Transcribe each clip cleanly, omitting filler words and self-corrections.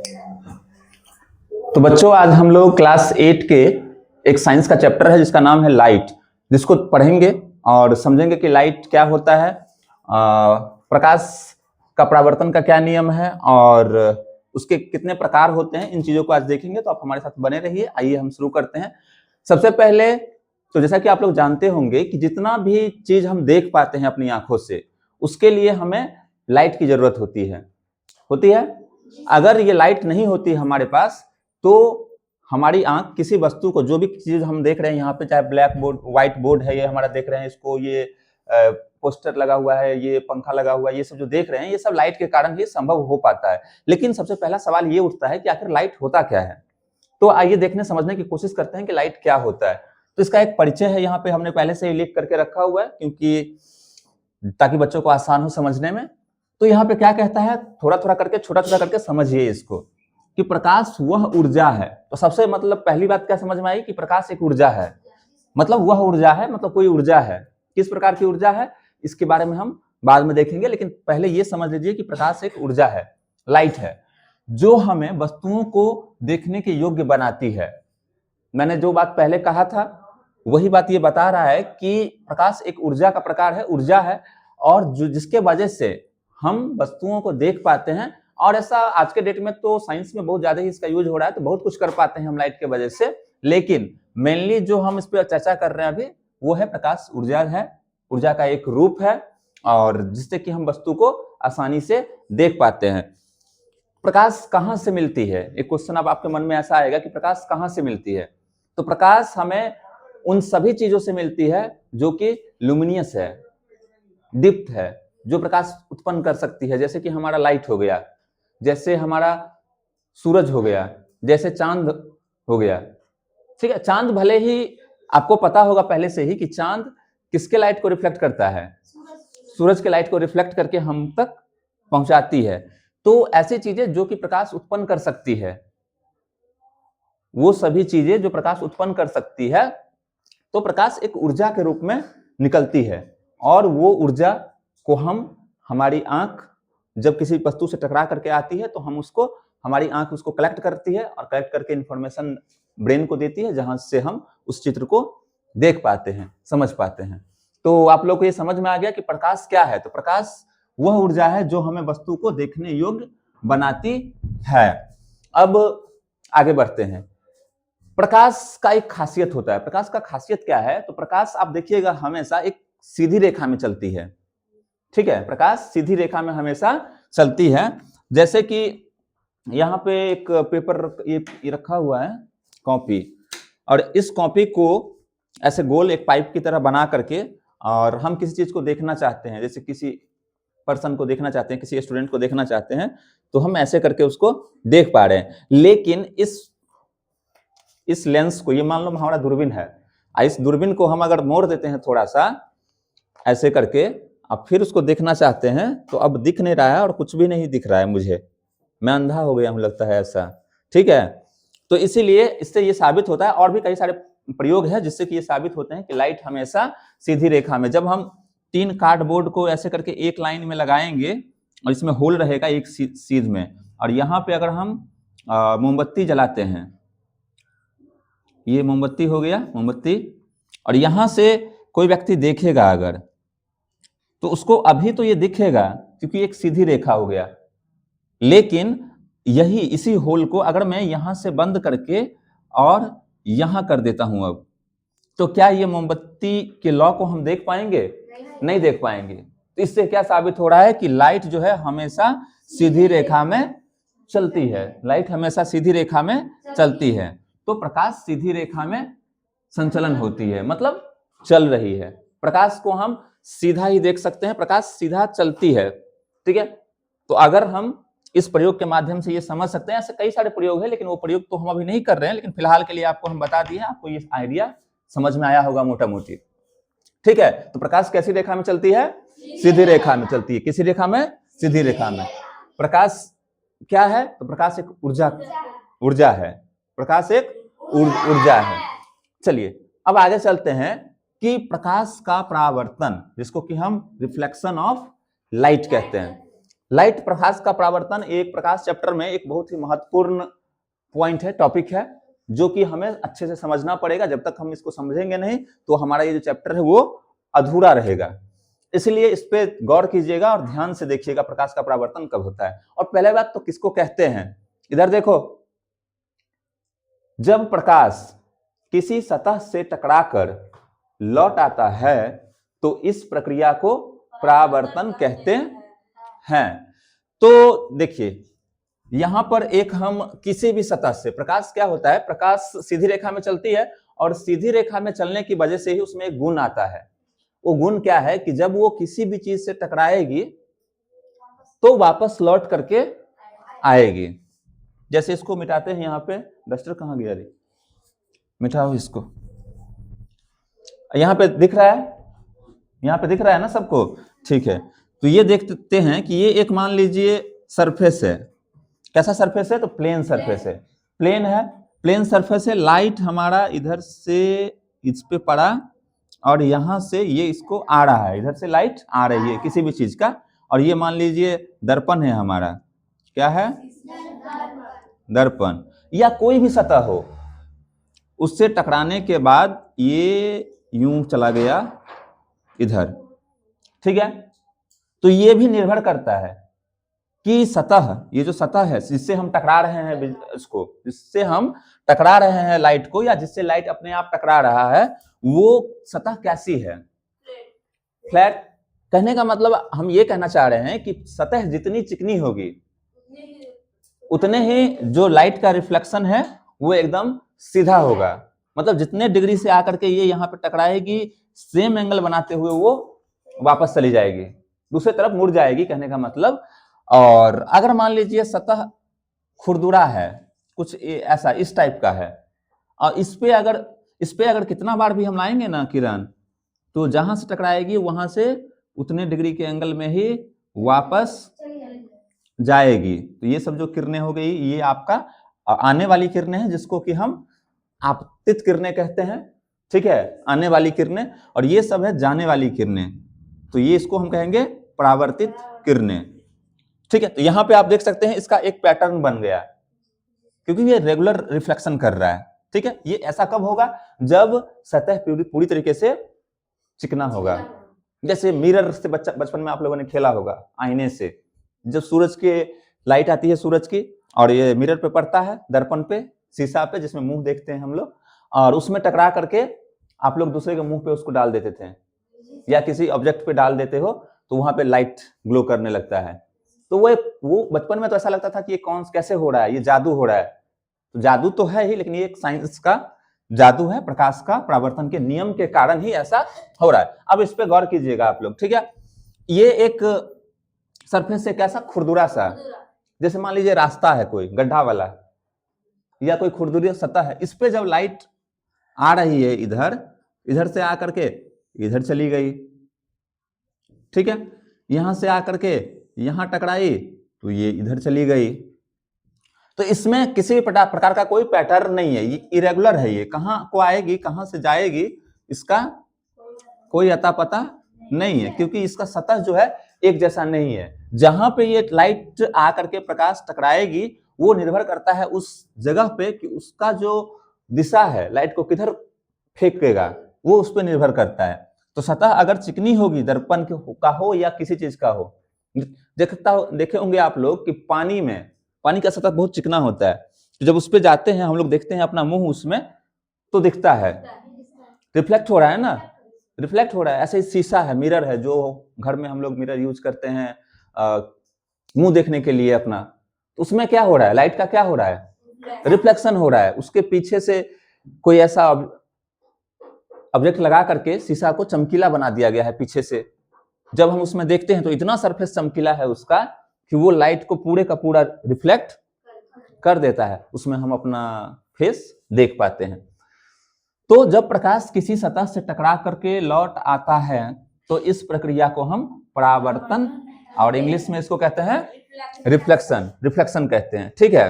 तो बच्चों, आज हम लोग क्लास 8 के एक साइंस का चैप्टर है जिसका नाम है लाइट, जिसको पढ़ेंगे और समझेंगे कि लाइट क्या होता है, प्रकाश का परावर्तन का क्या नियम है और उसके कितने प्रकार होते हैं। इन चीजों को आज देखेंगे, तो आप हमारे साथ बने रहिए। आइए हम शुरू करते हैं। सबसे पहले तो जैसा कि आप लोग जानते होंगे कि जितना भी चीज हम देख पाते हैं अपनी आंखों से, उसके लिए हमें लाइट की जरूरत होती है। अगर ये लाइट नहीं होती हमारे पास तो हमारी आंख किसी वस्तु को, जो भी चीज हम देख रहे हैं यहाँ पे, चाहे ब्लैक बोर्ड, व्हाइट बोर्ड है ये हमारा देख रहे हैं इसको, ये पोस्टर लगा हुआ है, ये पंखा लगा हुआ है, ये सब जो देख रहे हैं ये सब लाइट के कारण ही संभव हो पाता है। लेकिन सबसे पहला सवाल ये उठता है कि आखिर लाइट होता क्या है। तो आइए देखने समझने की कोशिश करते हैं कि लाइट क्या होता है। तो इसका एक परिचय है, यहाँ पे हमने पहले से ही लिख करके रखा हुआ है, क्योंकि ताकि बच्चों को आसान हो समझने में। तो यहाँ पे क्या कहता है, थोड़ा थोड़ा करके, छोटा छोटा करके समझिए इसको, कि प्रकाश वह ऊर्जा है। तो सबसे मतलब पहली बात क्या समझ में आई कि प्रकाश एक ऊर्जा है। मतलब वह ऊर्जा है, मतलब कोई ऊर्जा है। किस प्रकार की ऊर्जा है इसके बारे में हम बाद में देखेंगे, लेकिन पहले ये समझ लीजिए कि प्रकाश एक ऊर्जा है, लाइट है, जो हमें वस्तुओं को देखने के योग्य बनाती है। मैंने जो बात पहले कहा था वही बात ये बता रहा है कि प्रकाश एक ऊर्जा का प्रकार है, ऊर्जा है, और जो जिसके वजह से हम वस्तुओं को देख पाते हैं। और ऐसा आज के डेट में तो साइंस में बहुत ज्यादा ही इसका यूज हो रहा है, तो बहुत कुछ कर पाते हैं हम लाइट के वजह से। लेकिन मेनली जो हम इस पर चर्चा कर रहे हैं अभी, वो है प्रकाश ऊर्जा है, ऊर्जा का एक रूप है, और जिससे कि हम वस्तु को आसानी से देख पाते हैं। प्रकाश कहाँ से मिलती है, एक क्वेश्चन अब आपके मन में ऐसा आएगा कि प्रकाश कहाँ से मिलती है। तो प्रकाश हमें उन सभी चीजों से मिलती है जो कि लुमिनियस है, दीप्त है, जो प्रकाश उत्पन्न कर सकती है। जैसे कि हमारा लाइट हो गया, जैसे हमारा सूरज हो गया, जैसे चांद हो गया। ठीक है, चांद भले ही आपको पता होगा पहले से ही कि चांद किसके लाइट को रिफ्लेक्ट करता है, सूरज के लाइट को रिफ्लेक्ट करके हम तक पहुंचाती है। तो ऐसी चीजें जो कि प्रकाश उत्पन्न कर सकती है, वो सभी चीजें जो प्रकाश उत्पन्न कर सकती है, तो प्रकाश एक ऊर्जा के रूप में निकलती है। और वो ऊर्जा को हम, हमारी आंख जब किसी वस्तु से टकरा करके आती है तो हम उसको, हमारी आंख उसको कलेक्ट करती है और कलेक्ट करके इंफॉर्मेशन ब्रेन को देती है, जहां से हम उस चित्र को देख पाते हैं, समझ पाते हैं। तो आप लोग को ये समझ में आ गया कि प्रकाश क्या है। तो प्रकाश वह ऊर्जा है जो हमें वस्तु को देखने योग्य बनाती है। अब आगे बढ़ते हैं। प्रकाश का एक खासियत होता है। प्रकाश का खासियत क्या है, तो प्रकाश आप देखिएगा हमेशा एक सीधी रेखा में चलती है। ठीक है, प्रकाश सीधी रेखा में हमेशा चलती है। जैसे कि यहाँ पे एक पेपर ये रखा हुआ है, कॉपी, और इस कॉपी को ऐसे गोल एक पाइप की तरह बना करके, और हम किसी चीज को देखना चाहते हैं, जैसे किसी पर्सन को देखना चाहते हैं, किसी स्टूडेंट को देखना चाहते हैं, तो हम ऐसे करके उसको देख पा रहे हैं। लेकिन इस लेंस को, ये मान लो हमारा दूरबीन है, इस दूरबीन को हम अगर मोड़ देते हैं थोड़ा सा ऐसे करके, अब फिर उसको देखना चाहते हैं, तो अब दिख नहीं रहा है और कुछ भी नहीं दिख रहा है, मुझे, मैं अंधा हो गया हूं लगता है ऐसा। ठीक है, तो इसीलिए इससे ये साबित होता है, और भी कई सारे प्रयोग है जिससे कि ये साबित होते हैं कि लाइट हमेशा सीधी रेखा में। जब हम 3 कार्डबोर्ड को ऐसे करके एक लाइन में लगाएंगे और इसमें होल रहेगा एक सीध में, और यहाँ पे अगर हम मोमबत्ती जलाते हैं, ये मोमबत्ती हो गया, मोमबत्ती, और यहां से कोई व्यक्ति देखेगा अगर, तो उसको अभी तो ये दिखेगा क्योंकि एक सीधी रेखा हो गया। लेकिन यही इसी होल को अगर मैं यहां से बंद करके और यहां कर देता हूं अब, तो क्या ये मोमबत्ती के लॉ को हम देख पाएंगे? नहीं देख पाएंगे। तो इससे क्या साबित हो रहा है कि लाइट जो है हमेशा सीधी रेखा में चलती है। लाइट हमेशा सीधी रेखा में चलती है। तो प्रकाश सीधी रेखा में संचलन होती है, मतलब चल रही है। प्रकाश को हम सीधा ही देख सकते हैं, प्रकाश सीधा चलती है। ठीक है, तो अगर हम इस प्रयोग के माध्यम से ये समझ सकते हैं, ऐसे कई सारे प्रयोग है, लेकिन वो प्रयोग तो हम अभी नहीं कर रहे हैं, लेकिन फिलहाल के लिए आपको हम बता दिए, आपको ये आइडिया समझ में आया होगा मोटा मोटी। ठीक है, तो प्रकाश कैसी रेखा में चलती है? सीधी रेखा में चलती है। किसी रेखा में? सीधी रेखा में। प्रकाश क्या है? तो प्रकाश एक ऊर्जा है। प्रकाश एक ऊर्जा है। चलिए अब आगे चलते हैं कि प्रकाश का परावर्तन, जिसको कि हम रिफ्लेक्शन ऑफ लाइट कहते हैं। लाइट प्रकाश का परावर्तन एक प्रकाश चैप्टर में एक बहुत ही महत्वपूर्ण पॉइंट है, टॉपिक है, जो कि हमें अच्छे से समझना पड़ेगा। जब तक हम इसको समझेंगे नहीं तो हमारा ये जो चैप्टर है वो अधूरा रहेगा। इसलिए इस पे गौर कीजिएगा और ध्यान से देखिएगा प्रकाश का परावर्तन कब होता है। और पहले बात तो किसको कहते हैं, इधर देखो, जब प्रकाश किसी सतह से टकराकर लौट आता है तो इस प्रक्रिया को परावर्तन कहते हैं। तो देखिए यहां पर एक हम किसी भी सतह से, प्रकाश क्या होता है, प्रकाश सीधी रेखा में चलती है और सीधी रेखा में चलने की वजह से ही उसमें एक गुण आता है। वो गुण क्या है कि जब वो किसी भी चीज से टकराएगी तो वापस लौट करके आएगी। जैसे इसको मिटाते हैं, यहाँ पे डस्टर कहाँ गया रे, मिटाओ इसको। यहाँ पे दिख रहा है, यहाँ पे दिख रहा है ना सबको, ठीक है। तो ये देखते हैं कि ये एक मान लीजिए सरफेस है। कैसा सरफेस है, तो प्लेन सरफेस है, प्लेन है, प्लेन सरफेस है। लाइट हमारा इधर से इस पे पड़ा और यहां से ये इसको आ रहा है, इधर से लाइट आ रही है किसी भी चीज का। और ये मान लीजिए दर्पण है हमारा, क्या है, दर्पण, या कोई भी सतह हो, उससे टकराने के बाद ये यूं चला गया इधर, ठीक है। तो ये भी निर्भर करता है कि सतह, ये जो सतह है जिससे हम टकरा रहे हैं, इसको जिससे हम टकरा रहे हैं लाइट को, या जिससे लाइट अपने आप टकरा रहा है, वो सतह कैसी है, फ्लैट। कहने का मतलब हम ये कहना चाह रहे हैं कि सतह जितनी चिकनी होगी उतने ही जो लाइट का रिफ्लेक्शन है वो एकदम सीधा होगा। मतलब जितने डिग्री से आकर के ये यहाँ पे टकराएगी, सेम एंगल बनाते हुए वो वापस चली जाएगी, दूसरी तरफ मुड़ जाएगी, कहने का मतलब। और अगर मान लीजिए सतह खुरदुरा है, कुछ ऐसा इस टाइप का है, और इस पे अगर कितना बार भी हम लाएंगे ना किरण, तो जहां से टकराएगी वहां से उतने डिग्री के एंगल में ही वापस जाएगी। तो ये सब जो किरणें हो गई, ये आपका आने वाली किरणें हैं, जिसको कि हम आपतित किरणें कहते हैं, ठीक है, आने वाली किरणें। और ये सब है जाने वाली किरणें, तो ये इसको हम कहेंगे परावर्तित किरणें, ठीक है। तो यहाँ पे आप देख सकते हैं इसका एक पैटर्न बन गया, क्योंकि ये रेगुलर रिफ्लेक्शन कर रहा है, ठीक है। ये ऐसा कब होगा, जब सतह पूरी तरीके से चिकना होगा। जैसे मिरर से बचपन में आप लोगों ने खेला होगा, आईने से जब सूरज के लाइट आती है सूरज की, और ये मिरर पे पड़ता है, दर्पण पे, शीशा पे, जिसमें मुंह देखते हैं हम लोग, और उसमें टकरा करके आप लोग दूसरे के मुंह पे उसको डाल देते थे, या किसी ऑब्जेक्ट पे डाल देते हो तो वहां पे लाइट ग्लो करने लगता है। तो वो बचपन में तो ऐसा लगता था कि ये कैसे हो रहा है, ये जादू हो रहा है। तो जादू तो है ही, लेकिन ये एक साइंस का जादू है, प्रकाश का परावर्तन के नियम के कारण ही ऐसा हो रहा है। अब इस पे गौर कीजिएगा आप लोग, ठीक है। ये एक सरफेस से कैसा खुरदुरा सा, जैसे मान लीजिए रास्ता है कोई गड्ढा वाला, या कोई खुरदुरी सतह है, इस पे जब लाइट आ रही है इधर से आकर के इधर चली गई, ठीक है, यहां से आकर के यहां टकराई तो ये इधर चली गई। तो इसमें किसी भी प्रकार का कोई पैटर्न नहीं है, ये इरेगुलर है, ये कहां को आएगी कहां से जाएगी इसका कोई अता पता नहीं है, क्योंकि इसका सतह जो है एक जैसा नहीं है। जहां पे ये लाइट आकर के प्रकाश टकराएगी वो निर्भर करता है उस जगह पे कि उसका जो दिशा है लाइट को किधर फेंकेगा, वो उस पर निर्भर करता है। तो सतह अगर चिकनी होगी, दर्पण का हो या किसी चीज का हो, देखे होंगे आप लोग कि पानी का सतह बहुत चिकना होता है, तो जब उस पे जाते हैं हम लोग देखते हैं अपना मुंह उसमें, तो दिखता है, रिफ्लेक्ट हो रहा है ना, रिफ्लेक्ट हो रहा है। ऐसे ही शीशा है, मिरर है, जो घर में हम लोग मिरर यूज करते हैं मुंह देखने के लिए अपना, तो उसमें क्या हो रहा है, लाइट का क्या हो रहा है, रिफ्लेक्शन हो रहा है। उसके पीछे से कोई ऐसा ऑब्जेक्ट लगा करके शीशा को चमकीला बना दिया गया है पीछे से। जब हम उसमें देखते हैं तो इतना सरफेस चमकीला है उसका कि वो लाइट को पूरे का पूरा रिफ्लेक्ट कर देता है, उसमें हम अपना फेस देख पाते हैं। तो जब प्रकाश किसी सतह से टकरा करके लौट आता है तो इस प्रक्रिया को हम परावर्तन, और इंग्लिश में इसको कहते हैं रिफ्लेक्शन कहते हैं, ठीक है।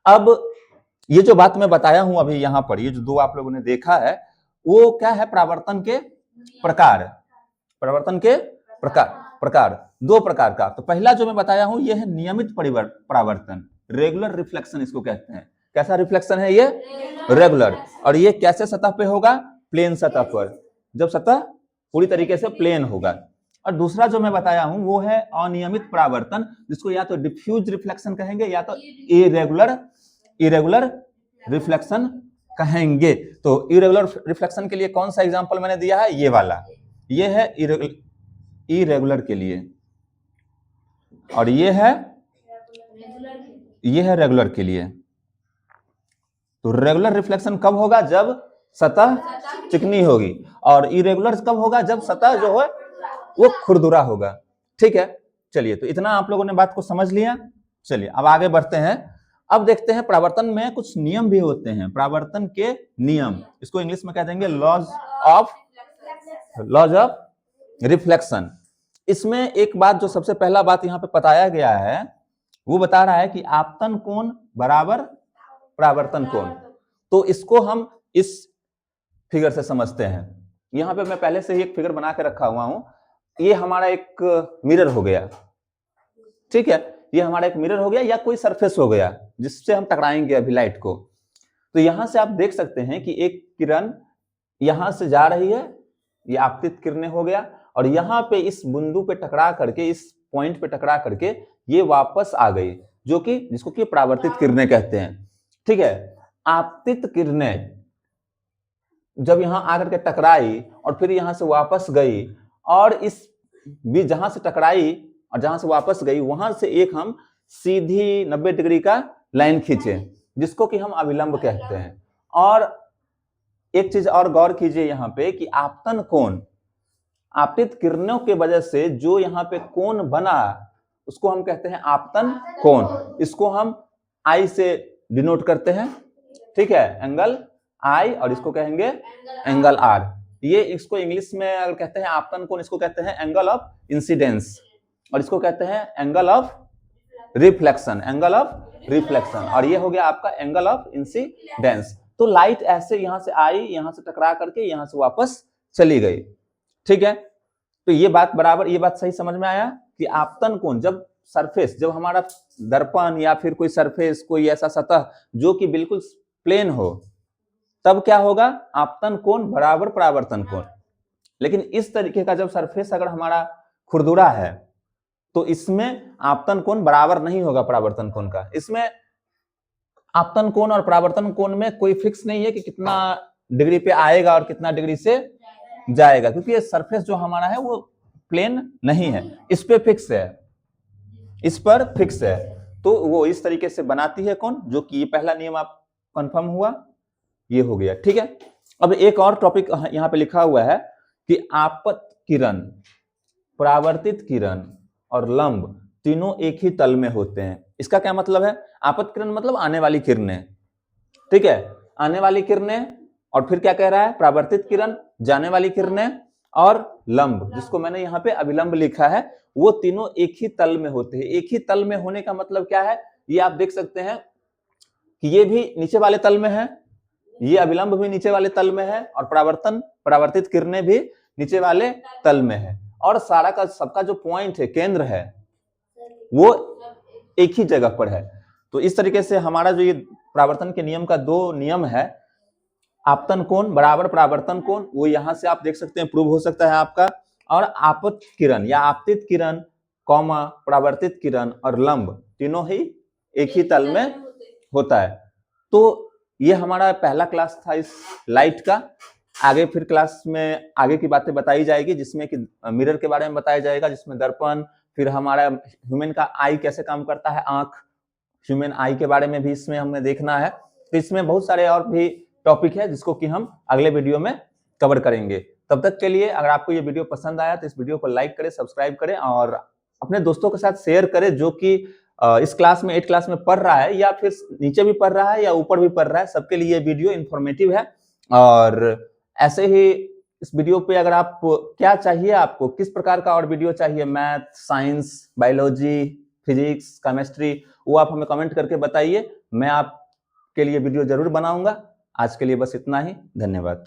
अब ये जो बात मैं बताया हूं अभी यहाँ पर, ये जो दो आप लोगों ने देखा है वो क्या है, परावर्तन के प्रकार, परावर्तन के प्रकार। प्रकार, दो प्रकार का। तो पहला जो मैं बताया हूं यह है नियमित परावर्तन, रेगुलर रिफ्लेक्शन इसको कहते हैं। कैसा रिफ्लेक्शन है ये? रेगुलर। और ये कैसे सतह पे होगा? प्लेन सतह पर, जब सतह पूरी तरीके से प्लेन होगा। और दूसरा जो मैं बताया हूं वो है अनियमित परावर्तन, जिसको या तो डिफ्यूज रिफ्लेक्शन कहेंगे या तो इरेगुलर रिफ्लेक्शन कहेंगे। तो इरेगुलर रिफ्लेक्शन के लिए कौन सा एग्जांपल मैंने दिया है? ये वाला, ये है इरेगुलर के लिए, और ये है रेगुलर के लिए। तो रेगुलर रिफ्लेक्शन कब होगा? जब सतह चिकनी होगी, और इरेगुलर कब होगा? जब सतह जो है वो खुरदुरा होगा। ठीक है, चलिए, तो इतना आप लोगों ने बात को समझ लिया। चलिए अब आगे बढ़ते हैं। अब देखते हैं परावर्तन में कुछ नियम भी होते हैं, परावर्तन के नियम, इसको इंग्लिश में कह देंगे लॉज ऑफ रिफ्लेक्शन। इसमें एक बात जो सबसे पहला बात यहाँ पे बताया गया है वो बता रहा है कि आपतन कोण बराबर परावर्तन कोण। तो इसको हम इस फिगर से समझते हैं। यहाँ पे मैं पहले से ही एक फिगर बना के रखा हुआ हूं। ये हमारा एक मिरर हो गया, ठीक है, ये हमारा एक मिरर हो गया या कोई सरफेस हो गया जिससे हम टकराएंगे अभी लाइट को। तो यहां से आप देख सकते हैं कि एक किरण यहां से जा रही है, ये आपतित किरणें हो गया, और यहाँ पे इस बिंदु पे टकरा करके, इस पॉइंट पे टकरा करके ये वापस आ गई, जो कि जिसको कि परावर्तित किरणें कहते हैं। ठीक है, आपतित किरणें जब यहां आकर के टकराई और फिर यहां से वापस गई, और इस भी जहां से टकराई और जहां से वापस गई वहां से एक हम सीधी 90 डिग्री का लाइन खींचे, जिसको कि हम अभिलंब कहते हैं। और एक चीज और गौर कीजिए यहाँ पे कि आपतन कोण, आपतित किरणों के वजह से जो यहाँ पे कोण बना उसको हम कहते हैं आपतन कोण। इसको हम आई से डिनोट करते हैं, ठीक है, एंगल आई, और इसको कहेंगे एंगल आर। ये इसको इंग्लिश में अगर कहते हैं आपतन कोण, इसको कहते हैं एंगल ऑफ इंसिडेंस, और इसको कहते हैं angle of reflection, angle of reflection. और ये हो गया आपका एंगल ऑफ इंसिडेंस। तो लाइट ऐसे यहां से आई, यहां से टकरा करके यहां से वापस चली गई। ठीक है, तो ये बात बराबर, ये बात सही समझ में आया कि आपतन कोण, जब सरफेस, जब हमारा दर्पण या फिर कोई सरफेस, कोई ऐसा सतह जो कि बिल्कुल प्लेन हो, तब क्या होगा? आपतन कोण बराबर परावर्तन कोण। लेकिन इस तरीके का जब सरफेस अगर हमारा खुरदुरा है तो इसमें आपतन कोण बराबर नहीं होगा परावर्तन कोण का। इसमें आपतन कोण और परावर्तन कोण में कोई फिक्स नहीं है कि कितना डिग्री पे आएगा और कितना डिग्री से जाएगा, क्योंकि ये सरफेस जो हमारा है वो प्लेन नहीं है, इस पे फिक्स है, इस पर फिक्स है। तो वो इस तरीके से बनाती है कोण, जो कि ये पहला नियम आप कंफर्म हुआ, ये हो गया। ठीक है, अब एक और टॉपिक यहाँ पे लिखा हुआ है कि आपत किरण, परावर्तित किरण और लंब तीनों एक ही तल में होते हैं। इसका क्या मतलब है? आपत किरण मतलब आने वाली किरणें, ठीक है, आने वाली किरणें, और फिर क्या कह रहा है? परावर्तित किरण, जाने वाली किरणें, और लंब, जिसको मैंने यहाँ पे अभिलंब लिखा है, वो तीनों एक ही तल में होते हैं। एक ही तल में होने का मतलब क्या है? ये आप देख सकते हैं कि ये भी नीचे वाले तल में है, ये अभिलंब भी नीचे वाले तल में है, और परावर्तित किरणें भी नीचे वाले तल में है, और सारा का सबका जो पॉइंट है, केंद्र है, वो एक ही जगह पर है। तो इस तरीके से हमारा जो ये परावर्तन के नियम का दो नियम है, आपतन कोण बराबर परावर्तन कोण, वो यहां से आप देख सकते हैं, प्रूव हो सकता है आपका। और आपत किरण या आपतित किरण, कॉमा परावर्तित किरण और लंब तीनों ही एक ही तल में होता है। तो ये हमारा पहला क्लास था इस लाइट का। आगे फिर क्लास में आगे की बातें बताई जाएगी, जिसमें कि मिरर के बारे में बताया जाएगा, जिसमें दर्पण, फिर हमारा ह्यूमन का आई कैसे काम करता है, आंख, ह्यूमन आई के बारे में भी इसमें हमें देखना है। तो इसमें बहुत सारे और भी टॉपिक है जिसको कि हम अगले वीडियो में कवर करेंगे। तब तक के लिए अगर आपको ये वीडियो पसंद आया तो इस वीडियो को लाइक करें, सब्सक्राइब करें, और अपने दोस्तों के साथ शेयर करें जो कि इस क्लास में 8 क्लास में पढ़ रहा है, या फिर नीचे भी पढ़ रहा है या ऊपर भी पढ़ रहा है, सबके लिए ये वीडियो इंफॉर्मेटिव है। और ऐसे ही इस वीडियो पे अगर आप क्या चाहिए, आपको किस प्रकार का और वीडियो चाहिए, math, science, biology, physics, chemistry, वो आप हमें कमेंट करके बताइए, मैं आपके लिए वीडियो जरूर बनाऊंगा। आज के लिए बस इतना ही, धन्यवाद।